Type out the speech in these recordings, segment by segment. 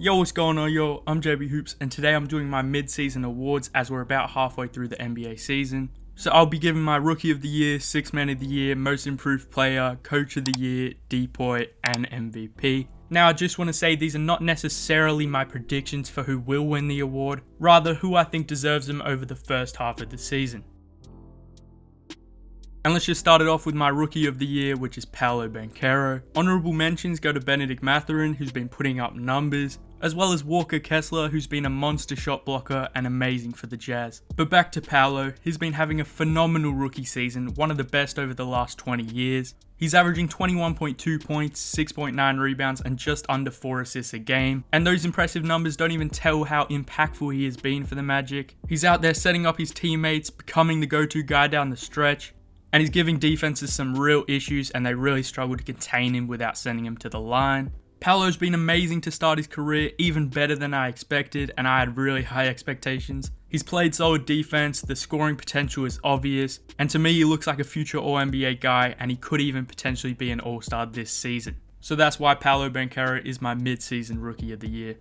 Yo, what's going on, yo? I'm JB Hoops, and today I'm doing my mid-season awards as we're about halfway through the NBA season. So I'll be giving my Rookie of the Year, Sixth Man of the Year, Most Improved Player, Coach of the Year, DPOY, and MVP. Now I just want to say these are not necessarily my predictions for who will win the award, rather who I think deserves them over the first half of the season. And let's just start it off with my Rookie of the Year, which is Paolo Banchero. Honourable mentions go to Benedict Mathurin, who's been putting up numbers, as well as Walker Kessler, who's been a monster shot blocker and amazing for the Jazz. But back to Paolo, he's been having a phenomenal rookie season, one of the best over the last 20 years. He's averaging 21.2 points, 6.9 rebounds, and just under 4 assists a game. And those impressive numbers don't even tell how impactful he has been for the Magic. He's out there setting up his teammates, becoming the go-to guy down the stretch, and he's giving defenses some real issues, and they really struggle to contain him without sending him to the line. Paolo's been amazing to start his career, even better than I expected, and I had really high expectations. He's played solid defense, the scoring potential is obvious, and to me he looks like a future All-NBA guy, and he could even potentially be an All-Star this season. So that's why Paolo Banchero is my mid-season Rookie of the Year.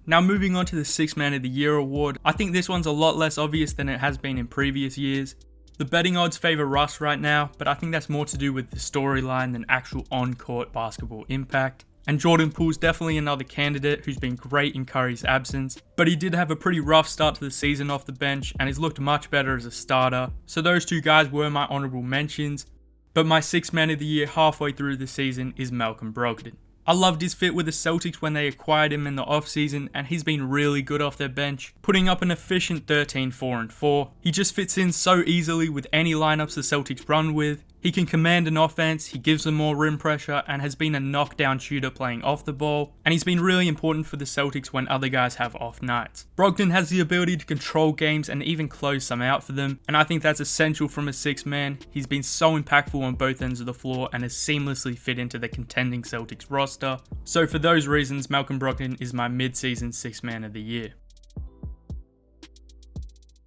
Now moving on to the Sixth Man of the Year award, I think this one's a lot less obvious than it has been in previous years. The betting odds favour Russ right now, but I think that's more to do with the storyline than actual on-court basketball impact. And Jordan Poole's definitely another candidate who's been great in Curry's absence, but he did have a pretty rough start to the season off the bench and has looked much better as a starter. So those two guys were my honourable mentions, but my Sixth Man of the Year halfway through the season is Malcolm Brogdon. I loved his fit with the Celtics when they acquired him in the offseason, and he's been really good off their bench, putting up an efficient 13-4-4. He just fits in so easily with any lineups the Celtics run with. He can command an offense, he gives them more rim pressure, and has been a knockdown shooter playing off the ball, and he's been really important for the Celtics when other guys have off nights. Brogdon has the ability to control games and even close some out for them, and I think that's essential from a sixth man. He's been so impactful on both ends of the floor and has seamlessly fit into the contending Celtics roster. So for those reasons, Malcolm Brogdon is my mid-season Sixth Man of the Year.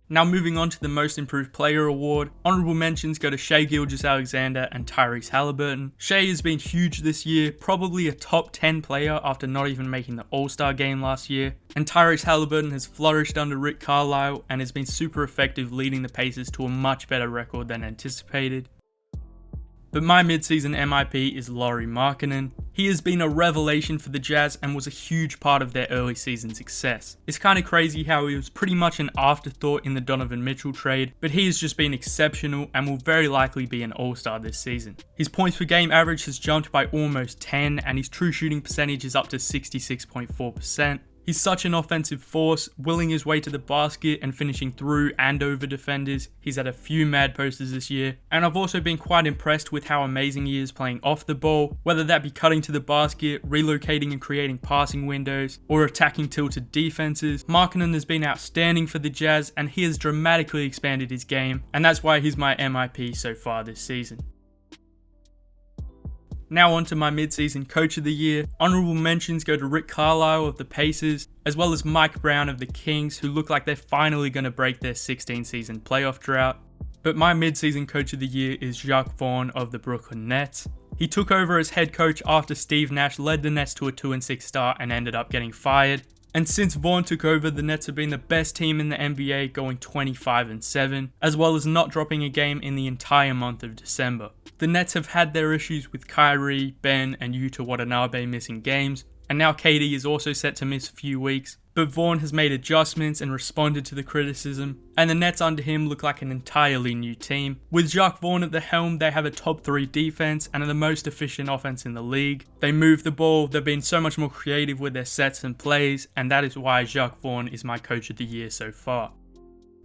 Now moving on to the Most Improved Player award, honourable mentions go to Shai Gilgeous-Alexander and Tyrese Haliburton. Shai has been huge this year, probably a top 10 player after not even making the All-Star game last year. And Tyrese Haliburton has flourished under Rick Carlisle and has been super effective leading the Pacers to a much better record than anticipated. But my mid-season MIP is Lauri Markkanen. He has been a revelation for the Jazz and was a huge part of their early season success. It's kind of crazy how he was pretty much an afterthought in the Donovan Mitchell trade, but he has just been exceptional and will very likely be an All-Star this season. His points per game average has jumped by almost 10 and his true shooting percentage is up to 66.4%. He's such an offensive force, willing his way to the basket and finishing through and over defenders. He's had a few mad posters this year, and I've also been quite impressed with how amazing he is playing off the ball, whether that be cutting to the basket, relocating and creating passing windows, or attacking tilted defenses. Markkanen has been outstanding for the Jazz, and he has dramatically expanded his game, and that's why he's my MIP so far this season. Now on to my mid-season Coach of the Year. Honourable mentions go to Rick Carlisle of the Pacers, as well as Mike Brown of the Kings, who look like they're finally going to break their 16-season playoff drought. But my mid-season Coach of the Year is Jacques Vaughn of the Brooklyn Nets. He took over as head coach after Steve Nash led the Nets to a 2-6 start and ended up getting fired. And since Vaughn took over, the Nets have been the best team in the NBA, going 25-7, as well as not dropping a game in the entire month of December. The Nets have had their issues with Kyrie, Ben, and Yuta Watanabe missing games, and now KD is also set to miss a few weeks. But Vaughn has made adjustments and responded to the criticism, and the Nets under him look like an entirely new team. With Jacques Vaughn at the helm, they have a top 3 defense and are the most efficient offense in the league. They move the ball, they've been so much more creative with their sets and plays, and that is why Jacques Vaughn is my Coach of the Year so far.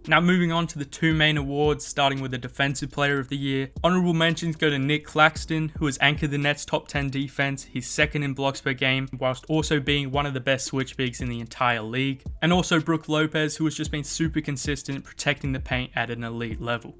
Now moving on to the two main awards, starting with the Defensive Player of the Year. Honourable mentions go to Nick Claxton, who has anchored the Nets' top 10 defense. He's second in blocks per game, whilst also being one of the best switch bigs in the entire league. And also Brook Lopez, who has just been super consistent, protecting the paint at an elite level.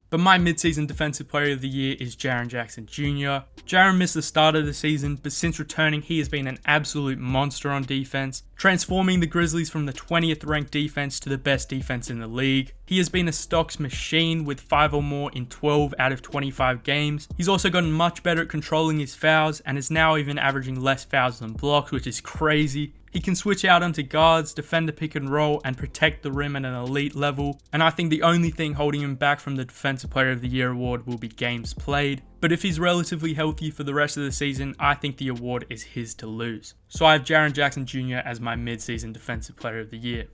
But my mid-season Defensive Player of the Year is Jaren Jackson Jr. Jaren missed the start of the season, but since returning he has been an absolute monster on defense, transforming the Grizzlies from the 20th ranked defense to the best defense in the league. He has been a stocks machine with 5 or more in 12 out of 25 games. He's also gotten much better at controlling his fouls and is now even averaging less fouls than blocks, which is crazy. He can switch out onto guards, defend the pick and roll, and protect the rim at an elite level. And I think the only thing holding him back from the Defensive Player of the Year award will be games played. But if he's relatively healthy for the rest of the season, I think the award is his to lose. So I have Jaren Jackson Jr. as my mid-season Defensive Player of the Year.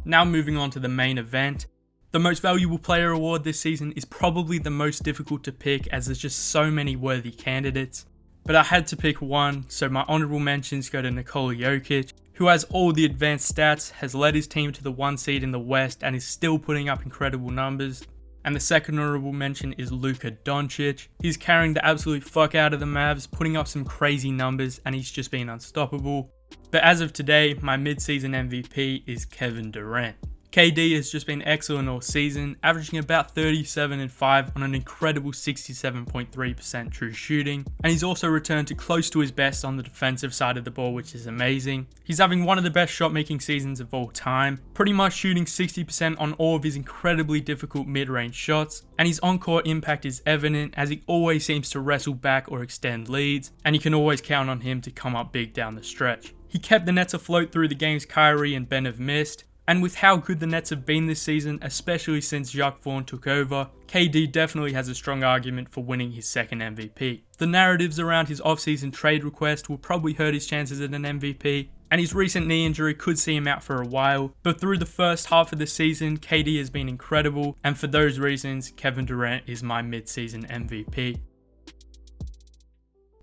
Now moving on to the main event. The Most Valuable Player award this season is probably the most difficult to pick as there's just so many worthy candidates. But I had to pick one, so my honorable mentions go to Nikola Jokic, who has all the advanced stats, has led his team to the 1 seed in the West and is still putting up incredible numbers. And the second honorable mention is Luka Doncic. He's carrying the absolute fuck out of the Mavs, putting up some crazy numbers, and he's just been unstoppable. But as of today, my mid-season MVP is Kevin Durant. KD has just been excellent all season, averaging about 37 and 5 on an incredible 67.3% true shooting, and he's also returned to close to his best on the defensive side of the ball, which is amazing. He's having one of the best shot-making seasons of all time, pretty much shooting 60% on all of his incredibly difficult mid-range shots, and his on-court impact is evident as he always seems to wrestle back or extend leads, and you can always count on him to come up big down the stretch. He kept the Nets afloat through the games Kyrie and Ben have missed, and with how good the Nets have been this season, especially since Jacques Vaughn took over, KD definitely has a strong argument for winning his second MVP. The narratives around his off-season trade request will probably hurt his chances at an MVP, and his recent knee injury could see him out for a while, but through the first half of the season, KD has been incredible, and for those reasons, Kevin Durant is my mid-season MVP.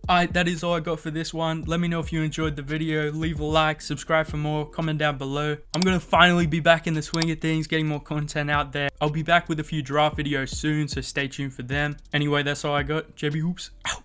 Alright, that is all I got for this one. Let me know if you enjoyed the video, leave a like, subscribe for more, comment down below. I'm going to finally be back in the swing of things, getting more content out there. I'll be back with a few draft videos soon, so stay tuned for them. Anyway, that's all I got. JB Hoops, out.